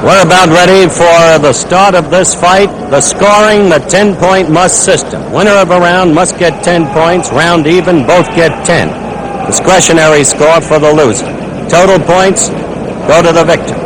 We're about ready for the start of this fight. The scoring, the 10-point must system. Winner of a round must get 10 points. Round even, both get 10. Discretionary score for the loser. Total points go to the victor.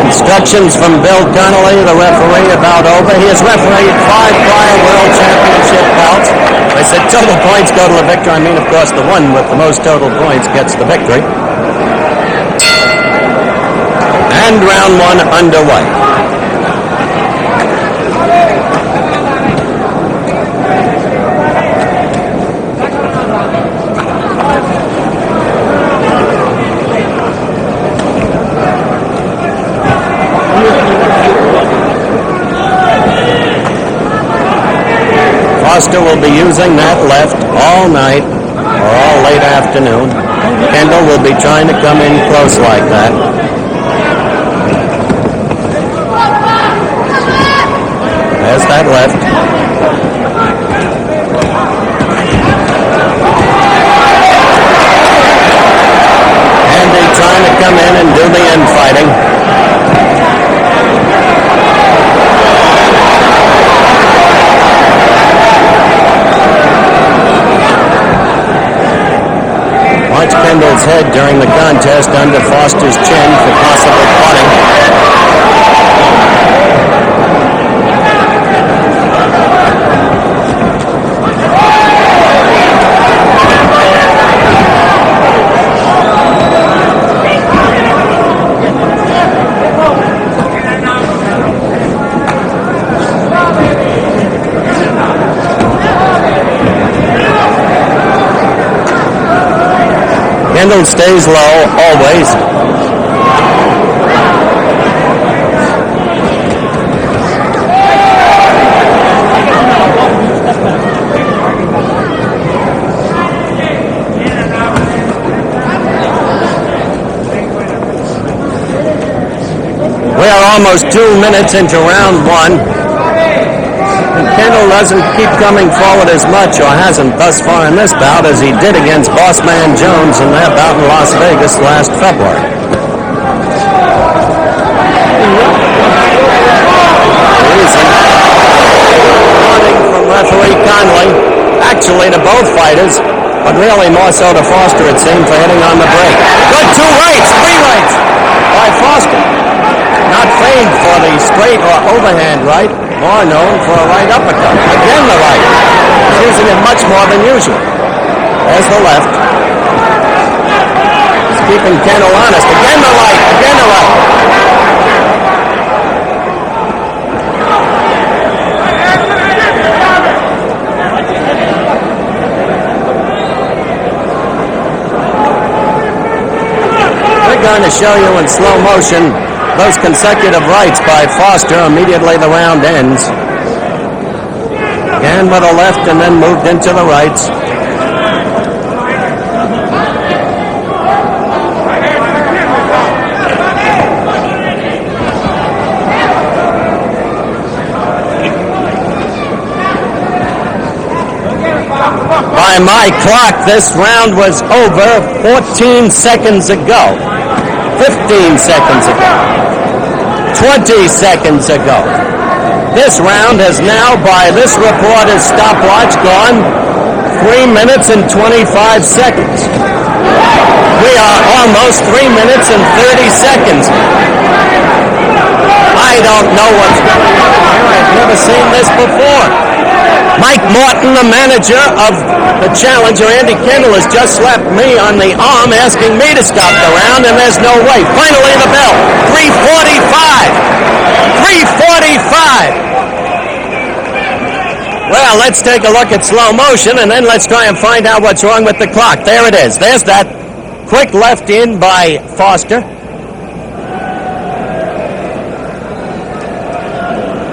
Instructions from Bill Connolly, the referee, about over. He has refereed 5 prior World Championship bouts. I said total points go to the victor. I mean, of course, the one with the most total points gets the victory. And round 1 underway. Foster will be using that left all night or all late afternoon. Kendall will be trying to come in close like that. There's that left. Andy trying to come in and do the infighting. Watch Kendall's head during the contest under Foster's chin for possible cutting. Kendall stays low, always. We are almost 2 minutes into round 1. And Kendall doesn't keep coming forward as much, or hasn't thus far in this bout, as he did against Bossman Jones in that bout in Las Vegas last February. Warning from referee Connolly, actually to both fighters, but really more so to Foster, it seemed, for hitting on the break. Good 2 rights, 3 rights by Foster. Not famed for the straight or overhand right, more known for a right uppercut. Again the right. He's using it much more than usual. There's the left. He's keeping Kendall honest. Again the right. Again the right. We're going to show you in slow motion those consecutive rights by Foster immediately the round ends. Again with a left and then moved into the rights. By my clock, this round was over 14 seconds ago. 15 seconds ago. 20 seconds ago. This round has now, by this reporter's stopwatch, gone 3 minutes and 25 seconds. We are almost 3 minutes and 30 seconds. I don't know what's going on here. I've never seen this before. Mike Morton, the manager of the challenger, Andy Kendall, has just slapped me on the arm asking me to stop the round, and there's no way. Finally the bell. 3:45. 3:45. Well, let's take a look at slow motion, and then let's try and find out what's wrong with the clock. There it is. There's that quick left in by Foster.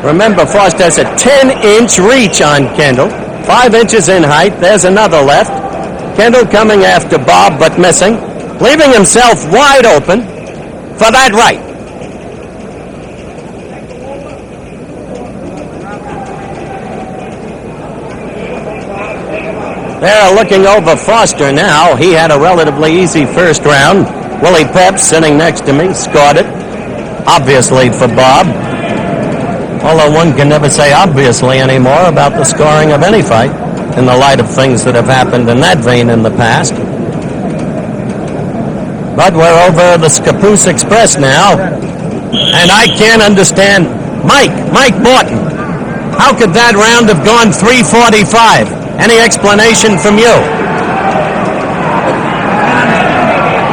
Remember, Foster has a 10-inch reach on Kendall. 5 inches in height. There's another left. Kendall coming after Bob, but missing, leaving himself wide open for that right. They're looking over Foster now. He had a relatively easy first round. Willie Pep sitting next to me scored it, obviously for Bob. Although one can never say obviously anymore about the scoring of any fight in the light of things that have happened in that vein in the past. But we're over the Scappoose Express now, and I can't understand. Mike Morton, how could that round have gone 3:45? Any explanation from you?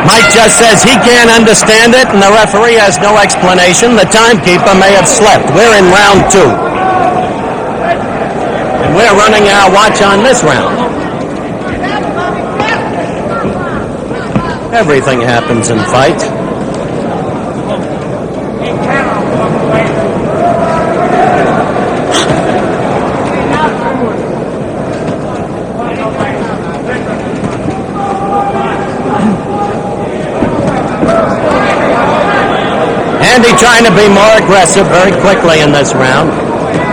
Mike just says he can't understand it, and the referee has no explanation. The timekeeper may have slept. We're in round 2. And we're running our watch on this round. Everything happens in fights. Andy trying to be more aggressive very quickly in this round.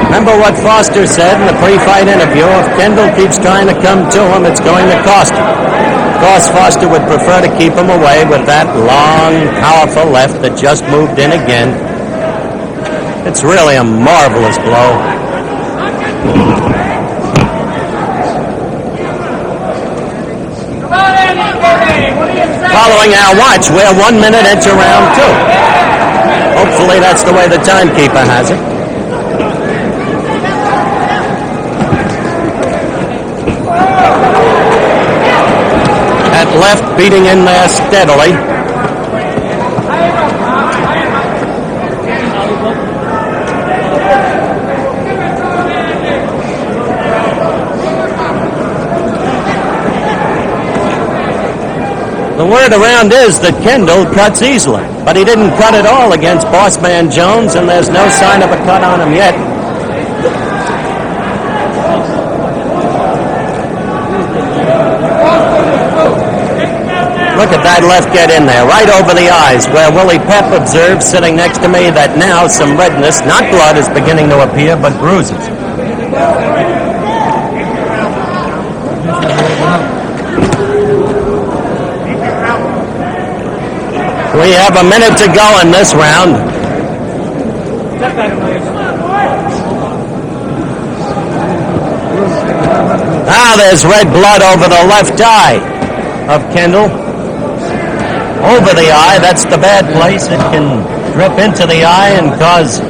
Remember what Foster said in the pre-fight interview. If Kendall keeps trying to come to him, it's going to cost him. Of course, Foster would prefer to keep him away with that long, powerful left that just moved in again. It's really a marvelous blow. Following our watch, we're 1 minute into round 2. Hopefully that's the way the timekeeper has it. That left beating in there steadily. The word around is that Kendall cuts easily, but he didn't cut at all against Bossman Jones, and there's no sign of a cut on him yet. Look at that left get in there, right over the eyes, where Willie Pep observes, sitting next to me, that now some redness, not blood, is beginning to appear, but bruises. We have a minute to go in this round. Now there's red blood over the left eye of Kendall. Over the eye, that's the bad place. It can drip into the eye and cause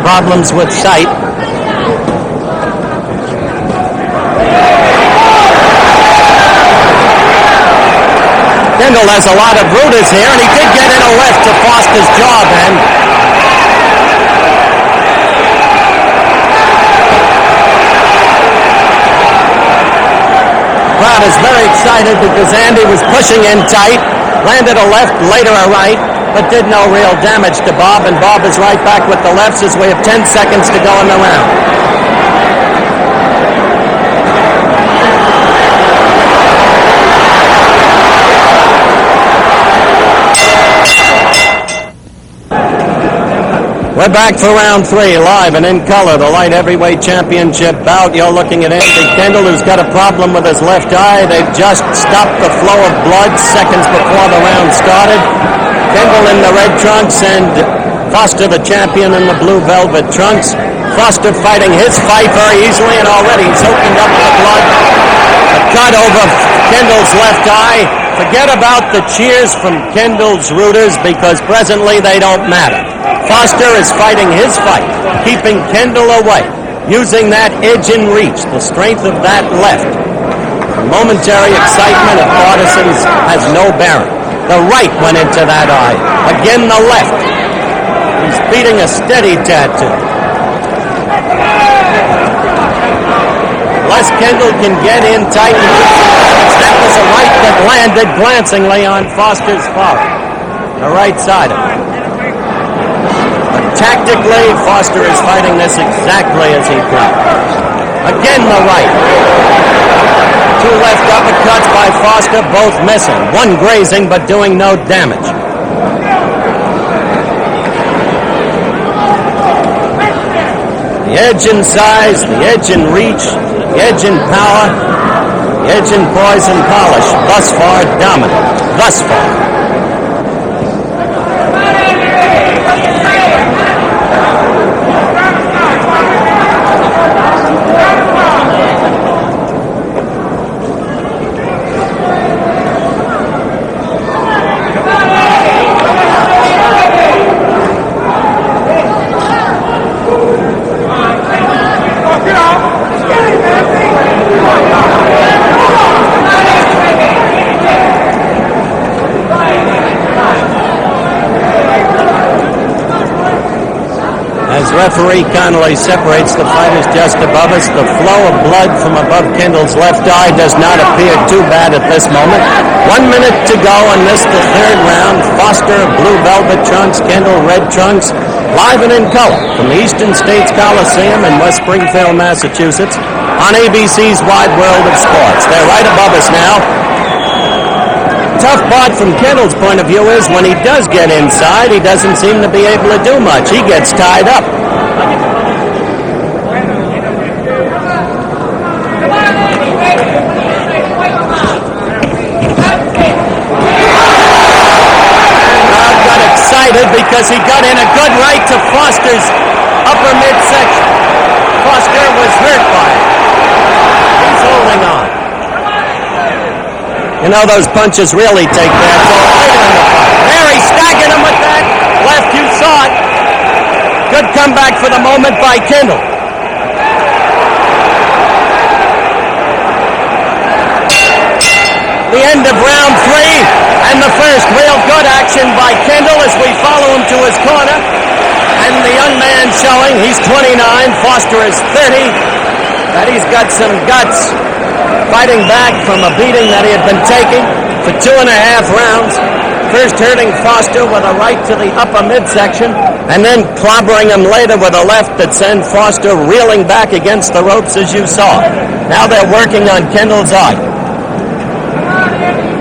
problems with sight. Kendall has a lot of rooters here, and he did get in a left to Foster's jaw then. The crowd is very excited because Andy was pushing in tight, landed a left, later a right, but did no real damage to Bob, and Bob is right back with the lefts as we have 10 seconds to go in the round. We're back for round 3, live and in color, the light heavyweight championship bout. You're looking at Andy Kendall, who's got a problem with his left eye. They've just stopped the flow of blood seconds before the round started. Kendall in the red trunks and Foster, the champion, in the blue velvet trunks. Foster fighting his fight very easily, and already he's opened up the blood. A cut over Kendall's left eye. Forget about the cheers from Kendall's rooters, because presently they don't matter. Foster is fighting his fight, keeping Kendall away, using that edge and reach, the strength of that left. The momentary excitement of partisans has no bearing. The right went into that eye. Again, the left. He's beating a steady tattoo. Les Kendall can get in tight. That was a right that landed glancingly on Foster's forehead, the right side of it. Tactically, Foster is fighting this exactly as he planned. Again, the right. Two left uppercuts by Foster, both missing. One grazing but doing no damage. The edge in size, the edge in reach, the edge in power, the edge in poise and polish. Thus far, dominant. Thus far. Referee Connolly separates the fighters just above us. The flow of blood from above Kendall's left eye does not appear too bad at this moment. 1 minute to go in this, the third round. Foster, blue velvet trunks, Kendall, red trunks, live and in color from the Eastern States Coliseum in West Springfield, Massachusetts, on ABC's Wide World of Sports. They're right above us now. Tough part from Kendall's point of view is when he does get inside, he doesn't seem to be able to do much. He gets tied up. Because he got in a good right to Foster's upper midsection. Foster was hurt by it. He's holding on. You know, those punches really take their toll later in the fight. There, he staggered him with that left. You saw it. Good comeback for the moment by Kendall. The end of round 3. And the first real good action by Kendall as we follow him to his corner. And the young man showing, he's 29, Foster is 30, that he's got some guts fighting back from a beating that he had been taking for 2.5 rounds. First hurting Foster with a right to the upper midsection, and then clobbering him later with a left that sent Foster reeling back against the ropes as you saw. Now they're working on Kendall's eye.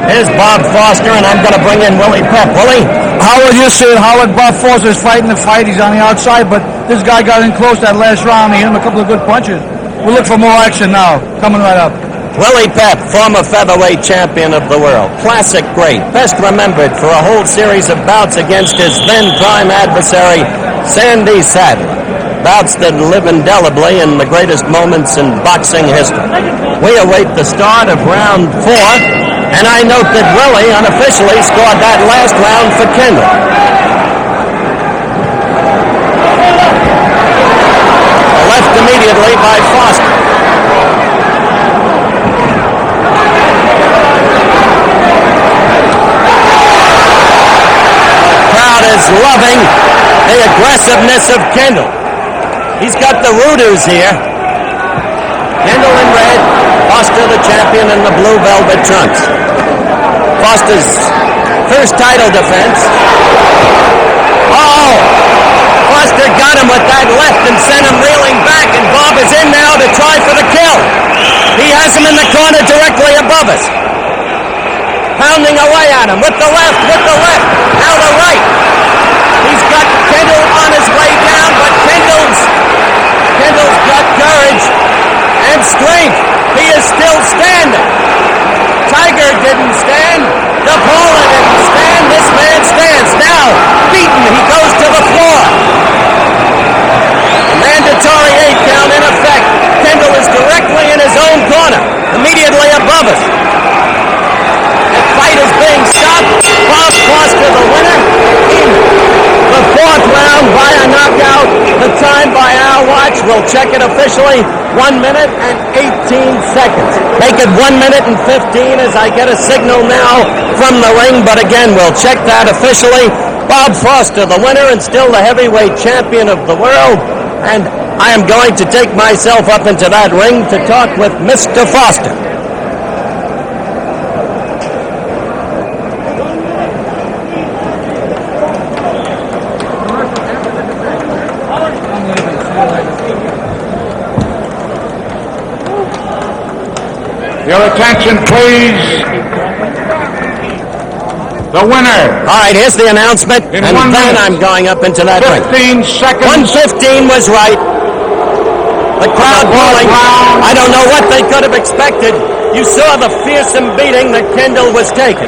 Here's Bob Foster, and I'm going to bring in Willie Pep. Willie? Howard, you said Howard, Bob Foster is fighting the fight. He's on the outside, but this guy got in close that last round. He hit him a couple of good punches. We'll look for more action now. Coming right up. Willie Pep, former featherweight champion of the world. Classic great. Best remembered for a whole series of bouts against his then-prime adversary, Sandy Sadler. Bouts that live indelibly in the greatest moments in boxing history. We await the start of round 4. And I note that Willie unofficially scored that last round for Kendall. Left immediately by Foster. The crowd is loving the aggressiveness of Kendall. He's got the Rooters here. Kendall in red, Foster the champion in the blue velvet trunks. Foster's first title defense. Oh! Foster got him with that left and sent him reeling back, and Bob is in now to try for the kill. He has him in the corner directly above us. Pounding away at him with the left, now the right. He's got Kendall on his way down, but Kendall's got courage and strength. He is still standing. Tiger didn't stand. DePaula didn't stand. This man stands. Now, beaten, he goes to the floor. A mandatory 8 count in effect. Kendall is directly in his own corner, immediately above us. The fight is being stopped. Bob Foster, the winner, in the 4th round by a knockout. The time by our watch, we'll check it officially, 1 minute and 18 seconds. Make it 1 minute and 15 as I get a signal now from the ring, but again, we'll check that officially. Bob Foster, the winner and still the heavyweight champion of the world, and I am going to take myself up into that ring to talk with Mr. Foster. Your attention, please. The winner. All right, here's the announcement, In and 1 then minute, I'm going up into that ring. 15 seconds. 1:15 was right. The crowd bawling. I don't know what they could have expected. You saw the fearsome beating that Kendall was taking.